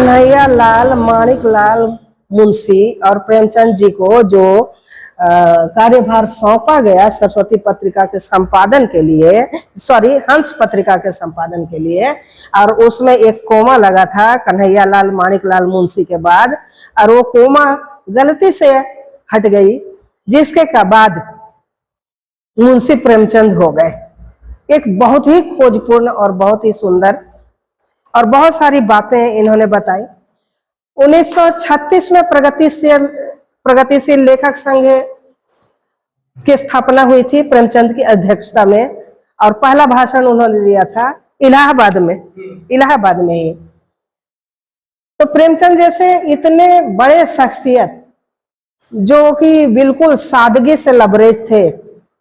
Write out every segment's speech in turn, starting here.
कन्हैया लाल माणिक लाल मुंशी और प्रेमचंद जी को जो कार्यभार सौंपा गया सरस्वती पत्रिका के संपादन के लिए, हंस पत्रिका के संपादन के लिए, और उसमें एक कोमा लगा था कन्हैया लाल माणिक लाल मुंशी के बाद, और वो कोमा गलती से हट गई, जिसके बाद मुंशी प्रेमचंद हो गए। एक बहुत ही खोजपूर्ण और बहुत ही सुंदर और बहुत सारी बातें इन्होंने बताई। 1936 में प्रगतिशील लेखक संघ की स्थापना हुई थी प्रेमचंद की अध्यक्षता में, और पहला भाषण उन्होंने दिया था इलाहाबाद में ही। तो प्रेमचंद जैसे इतने बड़े शख्सियत जो कि बिल्कुल सादगी से लबरेज थे,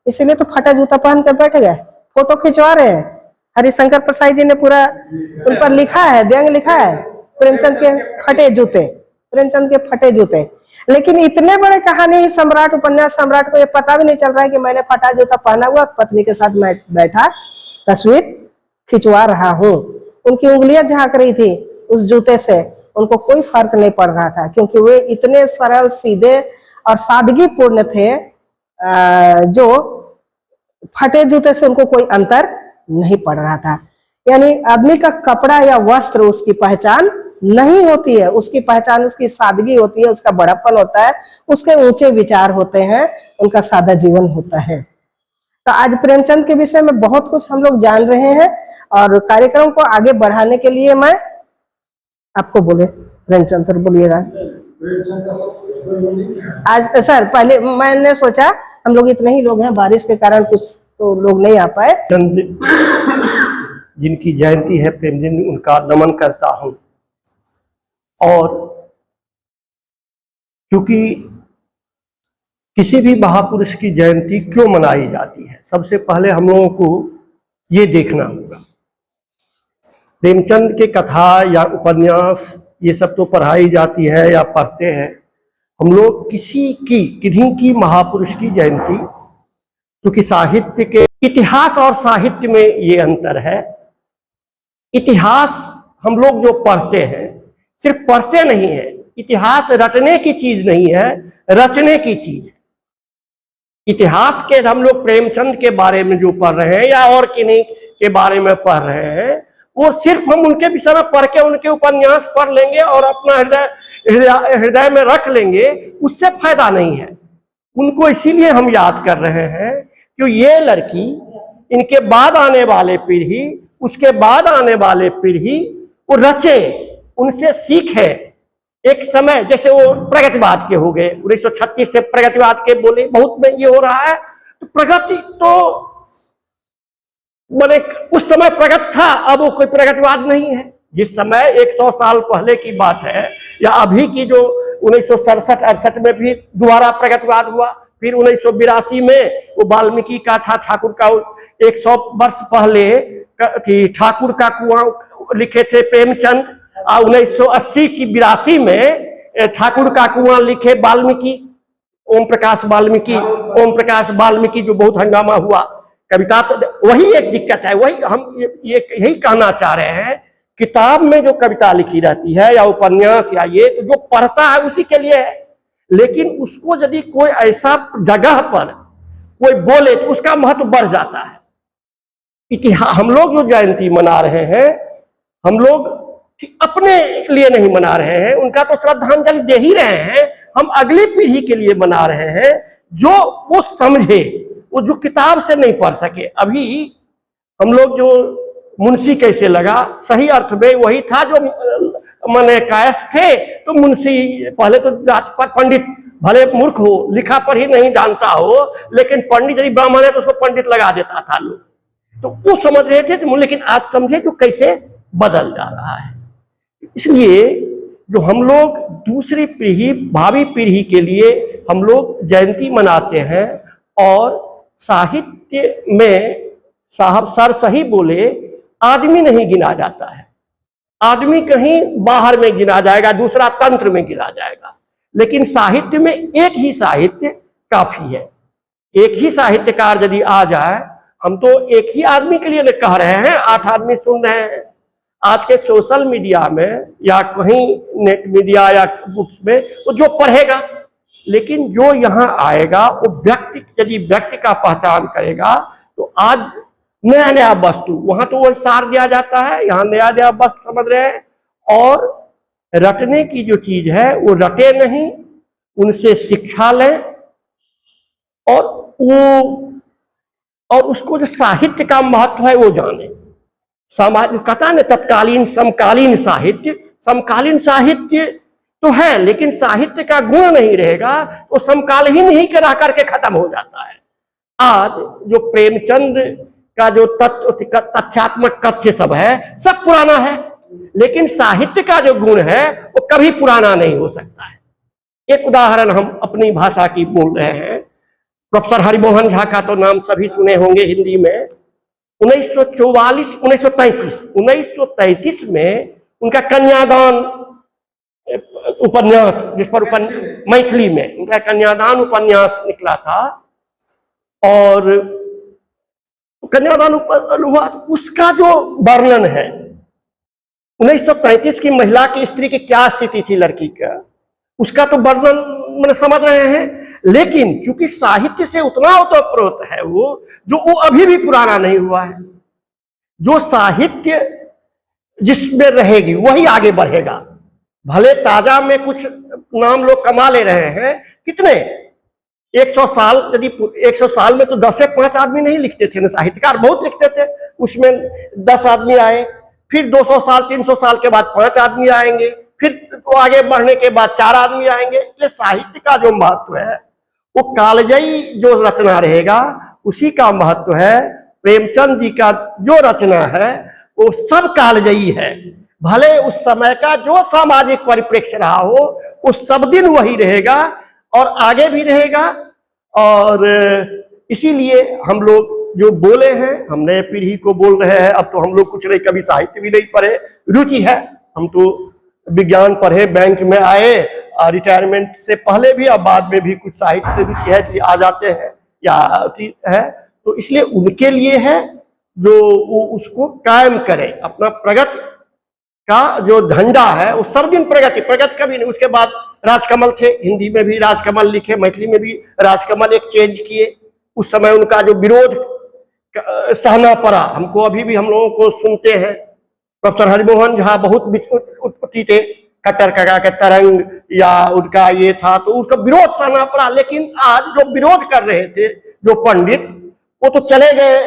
इसीलिए तो फटा जूता पहन कर बैठ गए, फोटो खिंचवा रहे हैं। हरिशंकर प्रसाद जी ने पूरा उन पर लिखा है, व्यंग लिखा है, प्रेमचंद के फटे जूते। लेकिन इतने बड़े कहानी सम्राट, उपन्यास सम्राट को ये पता भी नहीं चल रहा है कि मैंने फटा जूता पहना हुआ पत्नी के साथ मैं बैठा तस्वीर खिंचवा रहा हूँ। उनकी उंगलियां झांक रही थी उस जूते से, उनको कोई फर्क नहीं पड़ रहा था, क्योंकि वे इतने सरल सीधे और सादगी पूर्ण थे, जो फटे जूते से उनको कोई अंतर नहीं पड़ रहा था। यानी आदमी का कपड़ा या वस्त्र उसकी पहचान नहीं होती है, उसकी पहचान उसकी सादगी होती है, उसका बड़प्पन होता है, उसके ऊंचे विचार होते हैं, उनका सादा जीवन होता है। तो आज प्रेमचंद के विषय में बहुत कुछ हम लोग जान रहे हैं, और कार्यक्रम को आगे बढ़ाने के लिए मैं आपको बोले प्रेमचंद सर बोलिएगा। आज सर पहले मैंने सोचा हम लोग इतने ही लोग हैं, बारिश के कारण कुछ तो लोग नहीं आ पाए। जिनकी जयंती है प्रेमचंद, उनका नमन करता हूं। और क्योंकि किसी भी महापुरुष की जयंती क्यों मनाई जाती है, सबसे पहले हम लोगों को ये देखना होगा। प्रेमचंद के कथा या उपन्यास ये सब तो पढ़ाई जाती है या पढ़ते हैं हम लोग। किन्हीं की महापुरुष की जयंती, क्योंकि साहित्य के इतिहास और साहित्य में ये अंतर है। इतिहास हम लोग जो पढ़ते हैं सिर्फ पढ़ते नहीं है, इतिहास रटने की चीज नहीं है, रचने की चीज है। इतिहास के हम लोग प्रेमचंद के बारे में जो पढ़ रहे हैं या और किन्हीं के बारे में पढ़ रहे हैं, वो सिर्फ हम उनके विषय में पढ़ के उनके उपन्यास पढ़ लेंगे और अपना हृदय में रख लेंगे, उससे फायदा नहीं है। उनको इसीलिए हम याद कर रहे हैं कि ये लड़की, इनके बाद आने वाले पीढ़ी, उसके बाद आने वाले पीढ़ी वो रचे, उनसे सीखे। एक समय जैसे वो प्रगतिवाद के हो गए, 1936 से प्रगतिवाद के बोले बहुत में ये हो रहा है, तो प्रगति तो मैंने उस समय प्रगत था, अब वो कोई प्रगतिवाद नहीं है। जिस समय 100 साल पहले की बात है, या अभी की जो 1967-68 में भी दोबारा प्रगतिवाद हुआ, फिर 1982 में वो वाल्मीकि का था, ठाकुर का 100 वर्ष पहले थी ठाकुर का कुआं लिखे थे प्रेमचंद, और 1980 की 82 में ठाकुर का कुआं लिखे वाल्मीकि, ओम प्रकाश वाल्मीकि, जो बहुत हंगामा हुआ। कविता तो वही एक दिक्कत है, वही हम यही कहना चाह रहे हैं। किताब में जो कविता लिखी रहती है या उपन्यास या ये, तो जो पढ़ता है उसी के लिए है। लेकिन उसको यदि कोई ऐसा जगह पर कोई बोले तो उसका महत्व बढ़ जाता है। इतिहास हम लोग जो जयंती मना रहे हैं, हम लोग अपने लिए नहीं मना रहे हैं, उनका तो श्रद्धांजलि दे ही रहे हैं, हम अगली पीढ़ी के लिए मना रहे हैं, जो वो समझे, वो जो किताब से नहीं पढ़ सके। अभी हम लोग जो मुंशी कैसे लगा, सही अर्थ में वही था जो माने कायस्थ थे, तो मुंशी पहले तो जात पर पंडित, भले मूर्ख हो, लिखा पढ़ ही नहीं जानता हो, लेकिन पंडित यदि ब्राह्मण है तो उसको पंडित लगा देता था लोग, तो वो समझ रहे थे। लेकिन आज समझे जो कैसे बदल जा रहा है। इसलिए जो हम लोग दूसरी पीढ़ी, भावी पीढ़ी के लिए हम लोग जयंती मनाते हैं। और साहित्य में साहब सर सही बोले, आदमी नहीं गिना जाता है, आदमी कहीं बाहर में गिना जाएगा, दूसरा तंत्र में गिना जाएगा। लेकिन साहित्य में एक ही साहित्य काफी है। एक ही साहित्यकार यदि आ जाए, हम तो एक ही आदमी के लिए कह रहे हैं, 8 आदमी सुन रहे हैं, आज के सोशल मीडिया में या कहीं नेट मीडिया या बुक्स में वो जो पढ़ेगा, लेकिन जो यहाँ आएगा वो व्यक्ति, यदि व्यक्ति का पहचान करेगा तो आज नया नया वस्तु, वहां तो वो सार दिया जाता है, यहाँ नया नया वस्तु समझ रहे हैं। और रटने की जो चीज है वो रटे नहीं, उनसे शिक्षा लें और उसको जो साहित्य का महत्व है वो जाने। समाज कहता है तत्कालीन समकालीन साहित्य, समकालीन साहित्य तो है लेकिन साहित्य का गुण नहीं रहेगा तो समकालीन ही रह करके खत्म हो जाता है। आज जो प्रेमचंद का जो तथ्यात्मक कथ्य सब है सब पुराना है, लेकिन साहित्य का जो गुण है वो कभी पुराना नहीं हो सकता है। एक उदाहरण हम अपनी भाषा की बोल रहे हैं, प्रोफेसर हरिमोहन झा का तो नाम सभी सुने होंगे हिंदी में। 1933 में उनका कन्यादान उपन्यास, जिस पर मैथिली में उनका कन्यादान उपन्यास निकला था, और कन्यादान हुआ, उसका जो वर्णन है 1933 की महिला की, स्त्री की क्या स्थिति थी लड़की का, उसका तो वर्णन मैंने समझ रहे हैं। लेकिन क्योंकि साहित्य से उतना ओतप्रोत है वो, जो वो अभी भी पुराना नहीं हुआ है। जो साहित्य जिसमें रहेगी वही आगे बढ़ेगा। भले ताजा में कुछ नाम लोग कमा ले रहे हैं, कितने 100 साल, यदि 100 साल में तो 10 से 5 आदमी नहीं लिखते थे ना, साहित्यकार बहुत लिखते थे, उसमें 10 आदमी आए, फिर 200 साल 300 साल के बाद 5 आदमी आएंगे, फिर तो आगे बढ़ने के बाद 4 आदमी आएंगे। इसलिए साहित्य का जो महत्व है वो कालजयी जो रचना रहेगा उसी का महत्व है। प्रेमचंद जी का जो रचना है वो सब कालजयी है। भले उस समय का जो सामाजिक परिप्रेक्ष्य रहा हो वो सब दिन वही रहेगा और आगे भी रहेगा। और इसीलिए हम लोग जो बोले हैं, हम नए पीढ़ी को बोल रहे हैं। अब तो हम लोग कुछ नहीं, कभी साहित्य भी नहीं पढ़े, रुचि है, हम तो विज्ञान पढ़े, बैंक में आए, रिटायरमेंट से पहले भी और बाद में भी कुछ साहित्य से रुचि है कि आ जाते हैं या है। तो इसलिए उनके लिए है जो वो उसको कायम करे, अपना प्रगति का जो झंडा है वो सब दिन प्रगति कभी नहीं। उसके बाद राजकमल थे, हिंदी में भी राजकमल लिखे, मैथिली में भी राजकमल एक चेंज किए। उस समय उनका जो विरोध सहना पड़ा, हमको अभी भी हम लोगों को सुनते हैं। प्रोफेसर हरिमोहन झा बहुत उत्पत्ति थे, खट्टर काका के तरंग या उनका ये था, तो उसका विरोध सहना पड़ा। लेकिन आज जो विरोध कर रहे थे जो पंडित, वो तो चले गए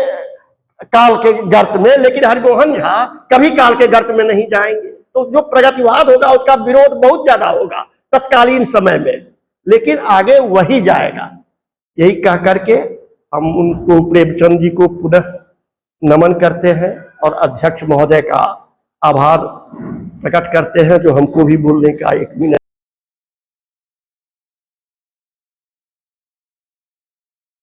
काल के गर्त में, लेकिन हरिमोहन झा कभी काल के गर्त में नहीं जाएंगे। तो जो प्रगतिवाद होगा उसका विरोध बहुत ज्यादा होगा तत्कालीन समय में, लेकिन आगे वही जाएगा। यही कह करके हम उनको, प्रेमचंद जी को पुनः नमन करते हैं और अध्यक्ष महोदय का आभार प्रकट करते हैं जो हमको भी बोलने का 1 मिनट